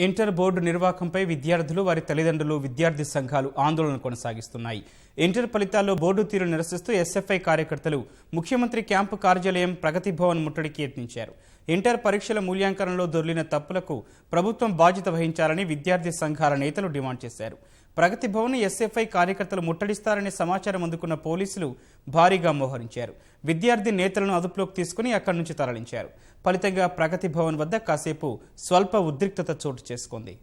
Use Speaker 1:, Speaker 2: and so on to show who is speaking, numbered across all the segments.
Speaker 1: Inter board నిర్వాహకంపై విద్యార్థులు వారి తల్లిదండ్రులు విద్యార్థి సంఘాలు ఆందోళన కొనసాగిస్తున్నాయి. ఇంటర్ ఫలితాల్లో బోర్డు తీరు నిరసిస్తూ ఎస్ఎఫ్ఐ కార్యకర్తలు ముఖ్యమంత్రి క్యాంపు కార్యాలయం ప్రగతి భవన్ ముట్టడికి యత్నించారు. ఇంటర్ పరీక్షల మూల్యాంకనంలో దొర్లిన తప్పులకు ప్రభుత్వం బాధ్యత వహించాలని విద్యార్థి సంఘాల నేతలు డిమాండ్ చేశారు. ప్రగతి భవన్ ఎస్ఎఫ్ఐ కార్యకర్తలు ముట్టడిస్తారనే సమాచారం అందుకున్న పోలీసులు భారీగా మోహరించారు. విద్యార్థి నేతలను అదుపులోకి తీసుకుని అక్కడి నుంచి తరలించారు. ఫలితంగా ప్రగతి భవన్ వద్ద కాసేపు స్వల్ప ఉద్రిక్తత చోటు చేసుకుంది.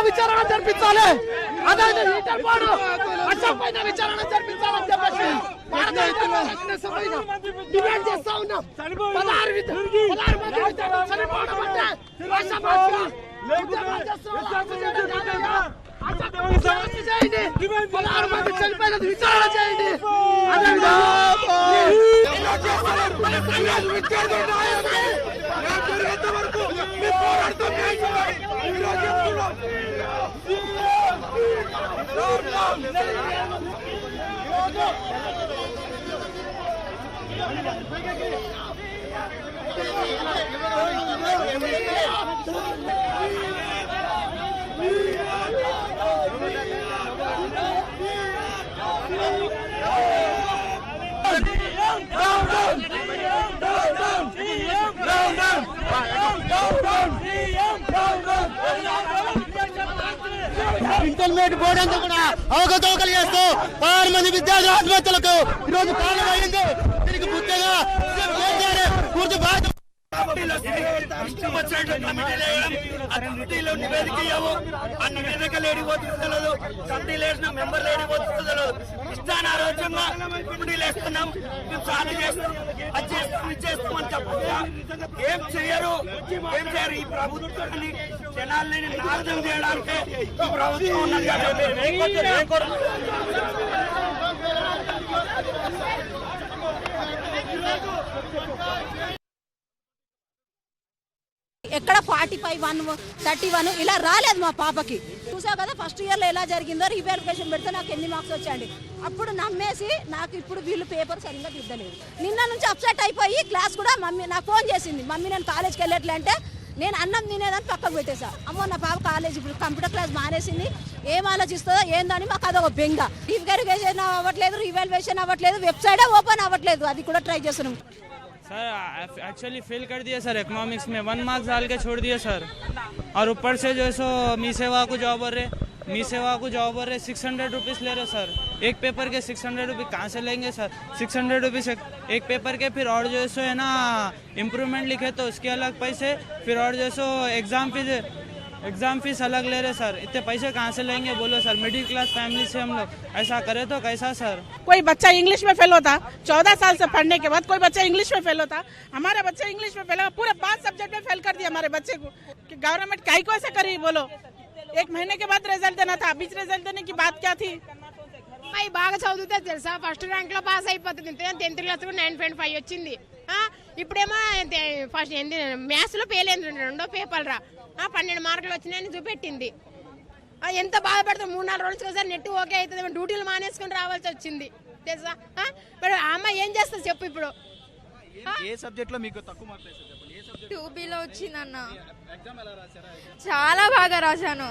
Speaker 2: విచారణ జరిపించాలి. అదే ఇంటర్ బోర్డు పైన విచారణ జరిపించాలని చెప్పేసి డిమాండ్ చేస్తా ఉన్నాం. 16 మంది చనిపోవడం అంటే చనిపోయినది విచారణ చేయండి. ఇంటర్మీడియట్ బోర్డు అంతా కూడా అవకతవకలు చేస్తూ 16 మంది విద్యార్థుల ఆత్మహత్యలకు ఈరోజు కారణమైంది. దీనికి పూర్తిగా పూర్తి బాధ్యత నివేదిక ఇవ్వము. ఆ నివేదికలు ఏడిపోతుందో తెలియదు, కమిటీలు వేసిన మెంబర్లు ఏడిపోతుందో తెలియదు. ఇష్టానారోగ్యంగా కమిటీలు వేస్తున్నాం, మేము సాధన చేస్తాం, అది చేస్తాం, ఇది చేస్తామని చెప్పగా ఏం చేయరు. ఈ ప్రభుత్వాన్ని జనాల్ని నాశనం చేయడానికి ఈ ప్రభుత్వం ఉన్నది.
Speaker 3: ఎక్కడ 45, 31 ఇలా రాలేదు మా పాపకి. చూసావు కదా ఫస్ట్ ఇయర్లో ఎలా జరిగిందో. రీవాల్యుయేషన్ పెడితే నాకు ఎన్ని మార్క్స్ వచ్చాయండి. అప్పుడు నమ్మేసి నాకు ఇప్పుడు వీళ్ళు పేపర్ సరిగ్గా దిద్దలేదు. నిన్న నుంచి అప్సెట్ అయిపోయి క్లాస్ కూడా మమ్మీ నాకు ఫోన్ చేసింది, మమ్మీ నేను కాలేజ్కి వెళ్ళట్లే అంటే నేను అన్నం తినేదని పక్కకు పెట్టేసా. అమ్మో నా పాప కాలేజ్ ఇప్పుడు కంప్యూటర్ క్లాస్ మానేసింది, ఏం ఆలోచిస్తుందో ఏందని మాకు అదొక బెంగ. రీవాల్యుయేషన్ అవ్వట్లేదు, రీవాల్యుయేషన్ అవ్వట్లేదు, వెబ్సైటే ఓపెన్ అవ్వట్లేదు, అది కూడా ట్రై చేస్తున్నాం.
Speaker 4: सर एक्चुअली फेल कर दिया सर, इकोनॉमिक्स में 1 मार्क्स डाल के छोड़ दिया सर. और ऊपर से जो है सो मी सेवा को जॉब भर रहे 600 रुपीज़ ले रहे सर. एक पेपर के 600 रुपये कहाँ से लेंगे सर? 600 रुपीज़ एक पेपर के. फिर और जो है सो है ना इम्प्रूवमेंट लिखे तो उसके अलग पैसे, फिर और जो है सो एग्ज़ाम फीस अलग ले रहे सर. इतने पैसे कहाँ से लेंगे बोलो सर? मिडिल क्लास फैमिली से हम लोग ऐसा करे तो कैसा सर?
Speaker 5: कोई बच्चा इंग्लिश में फेल होता 14 साल से पढ़ने के बाद, कोई बच्चा इंग्लिश में फेल होता. हमारा बच्चा इंग्लिश में फेल, पूरे 5 सब्जेक्ट में फेल कर दिया हमारे बच्चे को. कि गवर्नमेंट काहे को ऐसा करी बोलो? 1 महीने के बाद रिजल्ट देना था, बीच रिजल्ट देने की बात क्या थी?
Speaker 6: అవి బాగా చదువుతే తెలుసా ఫస్ట్ ర్యాంక్ లో పాస్ అయిపోతుంది. 10th క్లాస్ 9.5 వచ్చింది. ఇప్పుడేమో ఫస్ట్ మ్యాథ్స్ లో ఫెయిల్ అయింది, 2వ పేపర్ రా 12 మార్కులు వచ్చినాయని చూపెట్టింది. ఎంత బాధపడతాం. 3-4 రోజులకి ఒకసారి నెట్ ఓకే అవుతుంది, డ్యూటీలు మానేసుకుని రావాల్సి వచ్చింది తెలుసా. మరి ఆ అమ్మాయి ఏం చేస్తుంది చెప్పు ఇప్పుడు?
Speaker 2: ఏ సబ్జెక్ట్ లో మీకు తక్కువ మార్కులు?
Speaker 7: 2Bలో వచ్చిందన్న. చాలా బాగా రాశాను.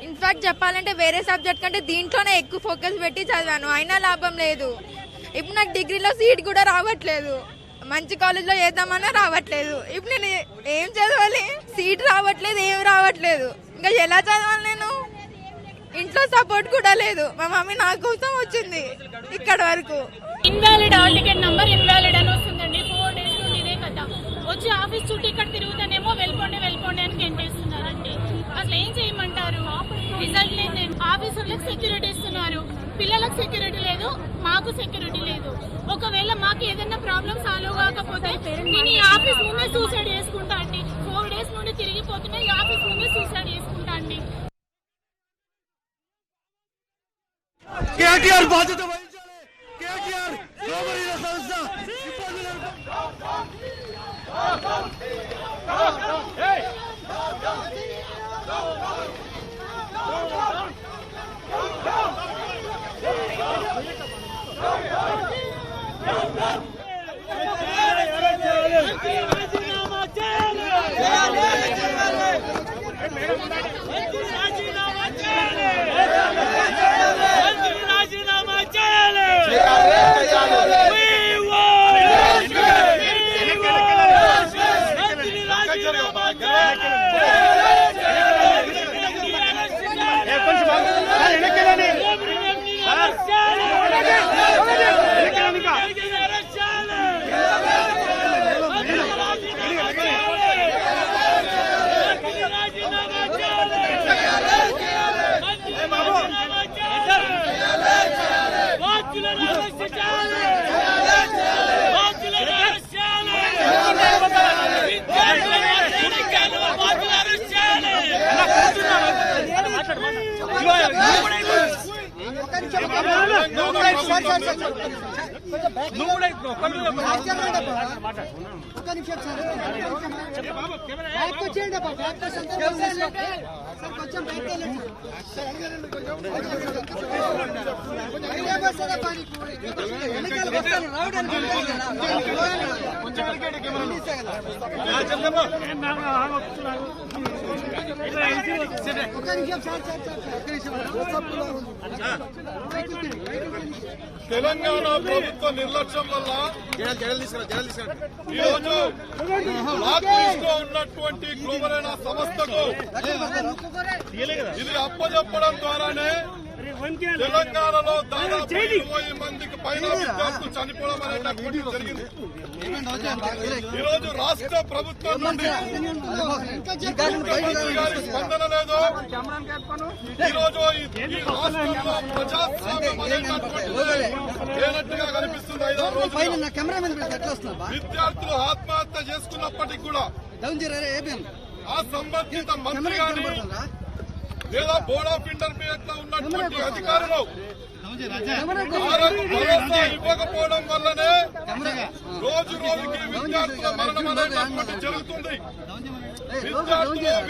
Speaker 7: ఇన్ఫాక్ట్ చెప్పాలంటే వేరే సబ్జెక్ట్ కంటే దీంట్లోనే ఎక్కువ ఫోకస్ పెట్టి చదివాను, అయినా లాభం లేదు. ఇప్పుడు నాకు డిగ్రీలో సీట్ కూడా రావట్లేదు. మంచి కాలేజ్లో చేద్దామన్నా రావట్లేదు. ఇప్పుడు నేను ఏం చదవాలి? సీట్ రావట్లేదు, ఏం రావట్లేదు. ఇంకా ఎలా చదవాలి నేను? ఇంట్లో సపోర్ట్ కూడా లేదు. మా మమ్మీ నా కోసం వచ్చింది ఇక్కడ వరకు.
Speaker 8: Invalid hall ticket number invalid అని వస్తుంది. మాకు ఏదైనా ప్రాబ్లం సాల్వ్ కాకపోతే నేను ఈ ఆఫీస్ ముందే సూసైడ్ చేసుకుంటా అండి. 4 days నుండి తిరిగిపోతున్నా, ఈ ఆఫీస్ ముందే సూసైడ్ చేసుకుంటా అండి.
Speaker 2: కేటీఆర్ బాధ్యత వహించాలి. కేటీఆర్ సంస్థ
Speaker 9: తెలంగాణ ప్రభుత్వ నిర్లక్ష్యం వల్ల ఈరోజు బ్లాక్ లిస్ట్ లో ఉన్నటువంటి గ్లోబల్ సంస్థకు ఇది అప్పచెప్పడం ద్వారానే తెలంగాణలో దాదాపు 20 మందికి పైన విద్యార్థులు చనిపోవడం అనేటటువంటి జరిగింది. ఈరోజు రాష్ట్ర ప్రభుత్వం నుండి ముఖ్యమంత్రి గారి స్పందన లేదు. ఈరోజు ఈ రాష్ట్రంలో ప్రజాస్వామ్యం అనేటటువంటి లేనట్టుగా కనిపిస్తుంది. 5-6 రోజులు విద్యార్థులు ఆత్మహత్య చేసుకున్నప్పటికీ కూడా ఆ సంబంధిత మంత్రి గాని లేదా బోర్డ్ ఆఫ్ ఇంటర్మీడియట్ లో ఉన్నటువంటి అధికారులు భరోసా ఇవ్వకపోవడం వల్లనే రోజు రోజుకి విద్యార్థుల మరణం అనేటటువంటి జరుగుతుంది.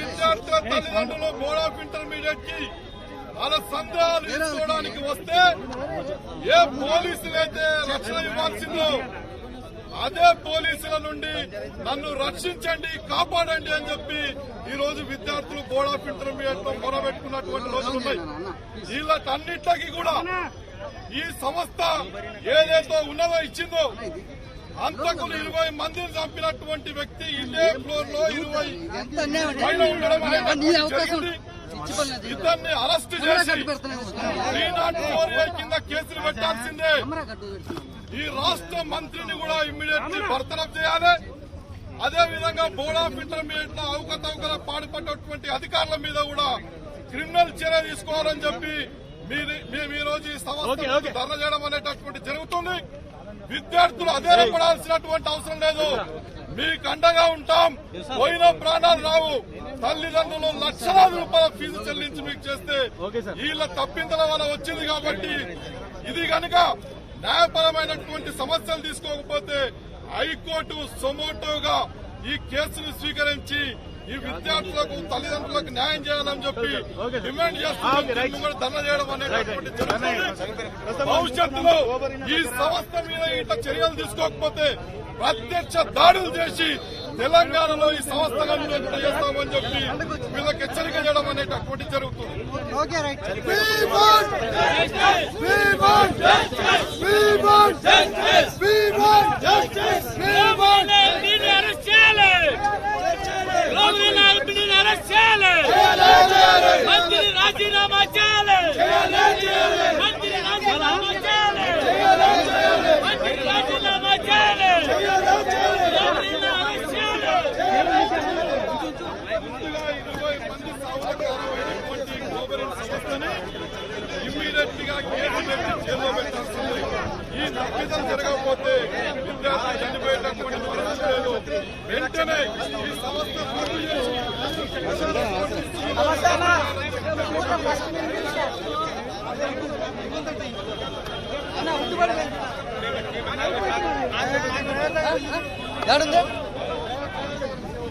Speaker 9: విద్యార్థుల తల్లిదండ్రులు బోర్డ్ ఆఫ్ ఇంటర్మీడియట్ కి వాళ్ళ సందేహాలు తీసుకోవడానికి వస్తే ఏ పోలీసులైతే రక్షణ ఇవ్వాల్సిందో అదే పోలీసుల నుండి నన్ను రక్షించండి, కాపాడండి అని చెప్పి ఈ రోజు విద్యార్థులు బోర్డ్ ఆఫ్ ఇంటర్మీడియట్ లో మొరబెట్టుకున్నటువంటి రోజులున్నాయి. వీళ్ళటన్నిటికీ కూడా ఈ సంస్థ ఏదైతే ఉన్నదో ఇచ్చిందో అంతకులు 20 మందిని చంపినటువంటి వ్యక్తి ఇదే ఫ్లోర్ లో 20 పైన ఉండడం జరిగింది. ఇద్దరిని అరెస్ట్ చేసి 304A కింద కేసులు పెట్టాల్సిందే. ఈ రాష్ట్ర మంత్రిని కూడా ఇమ్మీడియట్లీ బర్తరఫ్ చేయాలి. అదేవిధంగా బోర్డ్ ఆఫ్ ఇంటర్మీడియట్ లో అవకతవకల పాటుపడినటువంటి అధికారుల మీద కూడా క్రిమినల్ చర్య తీసుకోవాలని చెప్పి మేము ఈ రోజు ఈ సంస్థ ధర్నా చేయడం అనేటటువంటి జరుగుతుంది. విద్యార్థులు అధైర్యపడాల్సినటువంటి అవసరం లేదు. మీకు అండగా ఉంటాం. పోయిన ప్రాణాలు రావు. తల్లిదండ్రులు లక్షలాది రూపాయల ఫీజు చెల్లించి మీకు చేస్తే వీళ్ళ తప్పిందల వల్ల వచ్చింది కాబట్టి ఇది కనుక న్యాయపరమైనటువంటి సమస్యలు తీసుకోకపోతే హైకోర్టు సొమోటోగా ఈ కేసును స్వీకరించి ఈ విద్యార్థులకు తల్లిదండ్రులకు న్యాయం చేయాలని చెప్పి డిమాండ్ చేస్తున్నారు. ధర్నా చేయడం అనేటటువంటి భవిష్యత్తులో ఈ సంస్థ మీద ఇట్లా చర్యలు తీసుకోకపోతే ప్రత్యక్ష దాడులు చేసి తెలంగాణలో ఈ సంస్థలను చేస్తామని చెప్పి వీళ్ళకి హెచ్చరిక చేయడం అనేటటువంటి జరుగుతుంది.
Speaker 2: మంత్రి రాజీనామా చేయాలి. మంత్రి రాజీనామా చేయాలి. మంత్రి రాజీనామా చేయాలి.
Speaker 9: ఇమ్మీడియట్ గా కేసు పెట్టి జైల్లో పెట్టాల్సింది. ఈ తప్పిదం జరగకపోతే వెంటనే ఈ సంస్థ రద్దు చేసి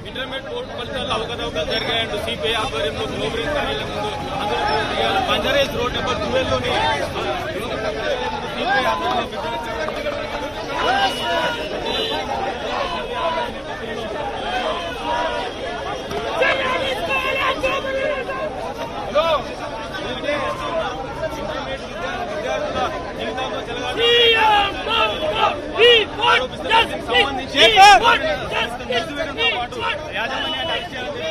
Speaker 10: ఇంటర్మీడియట్ బోర్డు ఫలితాల్లో అవకతవకలు జరిగాయంటూ సిపిఐ ఆధ్వర్యంలో గ్లోబరీ కార్యాలయం ముందు అందరూ బంజారాహిల్స్ రోడ్ నెంబర్ 12లోని సిపిఐ ఆధ్వర్యంలో సంబంధించి యాజమాన్యాన్ని అరెస్ట్ చేయాలని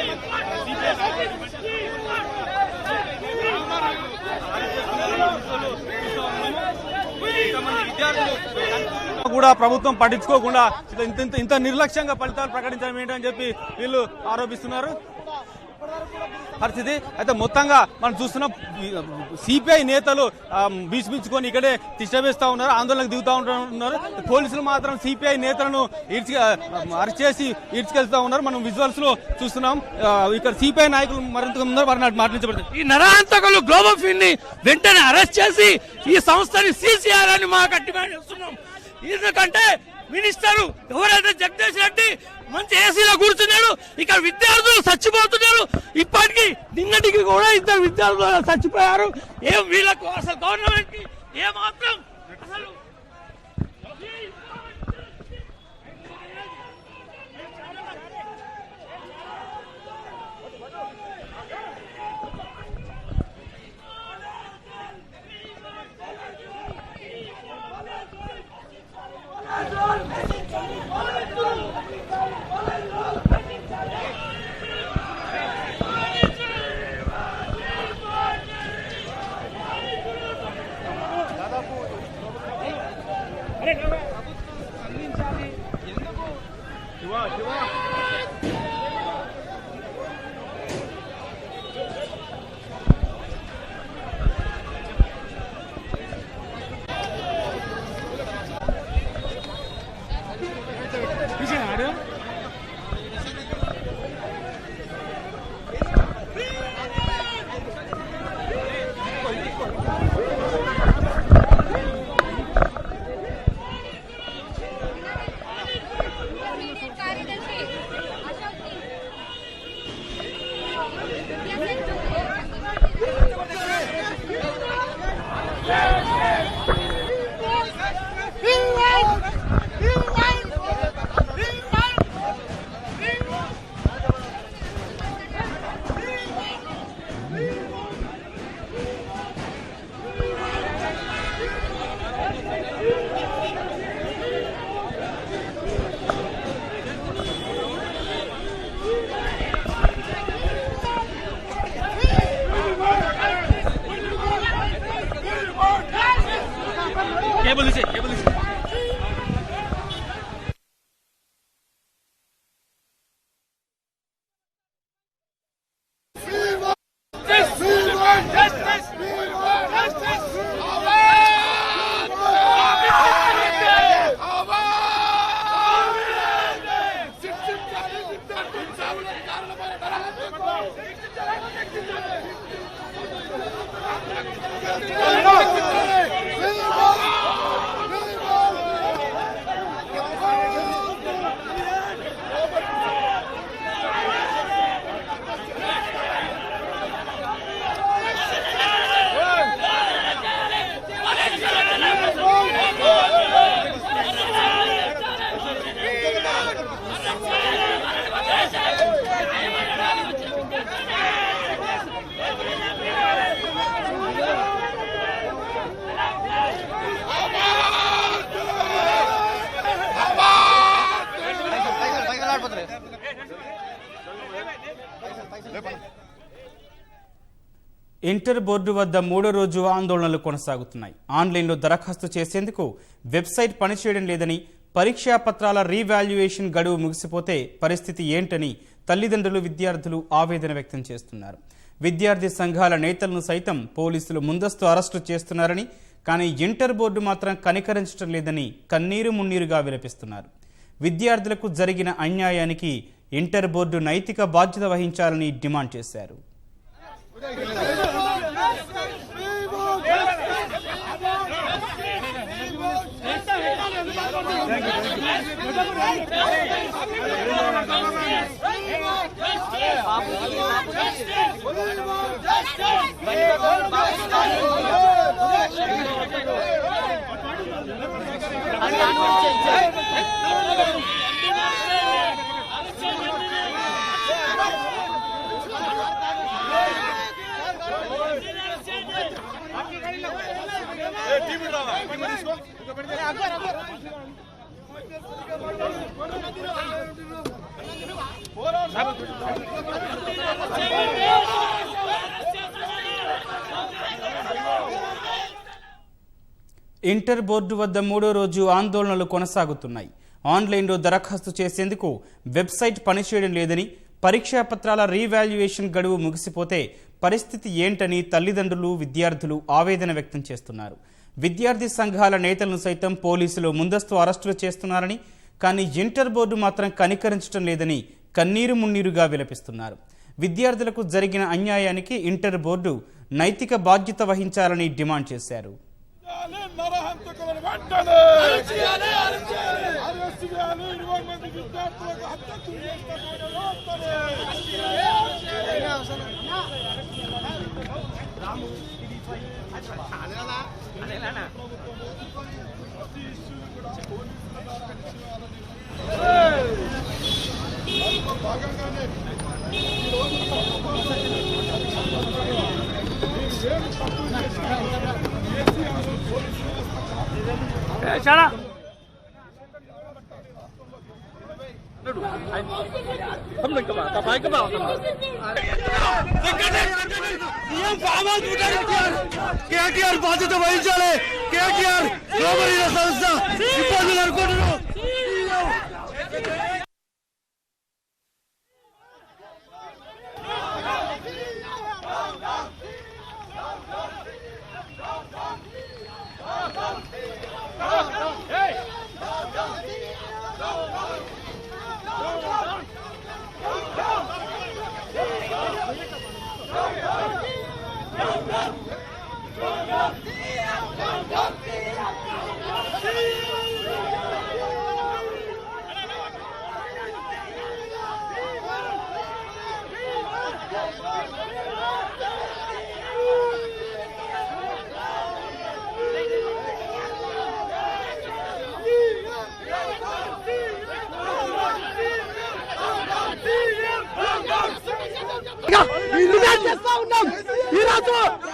Speaker 10: కూడా ప్రభుత్వం పట్టించుకోకుండా ఇంత నిర్లక్ష్యంగా ఫలితాలు ప్రకటించడం ఏంటని చెప్పి వీళ్ళు ఆరోపిస్తున్నారు పరిస్థితి. అయితే మొత్తంగా మనం చూస్తున్నాం సిపిఐ నేతలు భీష్మించుకొని ఇక్కడే తిష్టవేస్తా ఉన్నారు, ఆందోళనకు దిగుతూ ఉంటున్నారు. పోలీసులు మాత్రం సిపిఐ నేతలను అరెస్ట్ చేసి ఈడ్చుకెళ్తా ఉన్నారు. మనం విజువల్స్ లో చూస్తున్నాం. ఇక్కడ సిపిఐ నాయకులు మరింత ఉన్నారు, వారిని మాట్లాడించబడుతుంది.
Speaker 2: ఈ నరహంతకులు గ్లోబల్ ఫిన్ ని వెంటనే అరెస్ట్ చేసి ఈ సంస్థని సీజ్ చేయాలని మా డిమాండ్ చేస్తున్నాం. ఎందుకంటే మినిస్టర్ ఎవరైతే జగదీష్ రెడ్డి మంచి ఏసీలో కూర్చున్నాడు, ఇక్కడ విద్యార్థులు చచ్చిపోతున్నారు. ఇప్పటికీ నిన్నటికి కూడా 2 విద్యార్థులు చచ్చిపోయారు. ఏం వీళ్ళకు అసలు గవర్నమెంట్ కి ఏమాత్రం అసలు
Speaker 1: ఇంటర్ బోర్డు వద్ద 3వ రోజు ఆందోళనలు కొనసాగుతున్నాయి. ఆన్లైన్లో దరఖాస్తు చేసేందుకు వెబ్సైట్ పనిచేయడం లేదని, పరీక్షా పత్రాల రీవాల్యుయేషన్ గడువు ముగిసిపోతే పరిస్థితి ఏంటని తల్లిదండ్రులు, విద్యార్థులు ఆవేదన వ్యక్తం చేస్తున్నారు. విద్యార్థి సంఘాల నేతలను సైతం పోలీసులు ముందస్తు అరెస్టు చేస్తున్నారని, కానీ ఇంటర్ బోర్డు మాత్రం కనికరించడం లేదని కన్నీరు మున్నీరుగా విలపిస్తున్నారు. విద్యార్థులకు జరిగిన అన్యాయానికి ఇంటర్ బోర్డు నైతిక బాధ్యత వహించాలని డిమాండ్ చేశారు. ఇంటర్ బోర్డు వద్ద 3వ రోజు ఆందోళనలు కొనసాగుతున్నాయి. ఆన్లైన్లో దరఖాస్తు చేసేందుకు వెబ్సైట్ పనిచేయడం లేదని, పరీక్షా పత్రాల రీవాల్యుయేషన్ గడువు ముగిసిపోతే పరిస్థితి ఏంటని తల్లిదండ్రులు, విద్యార్థులు ఆవేదన వ్యక్తం చేస్తున్నారు. విద్యార్థి సంఘాల నేతలను సైతం పోలీసులు ముందస్తు అరెస్టులు చేస్తున్నారని, కానీ ఇంటర్ బోర్డు మాత్రం కనికరించడం లేదని కన్నీరు మున్నీరుగా విలపిస్తున్నారు. విద్యార్థులకు జరిగిన అన్యాయానికి ఇంటర్ బోర్డు నైతిక బాధ్యత వహించాలని డిమాండ్ చేశారు.
Speaker 2: కేటీఆర్ బాధ్యత వహించాలి. కేటీఆర్ సంస్థ ఇబ్బందులు అనుకుంటున్నాం. ఈరోజు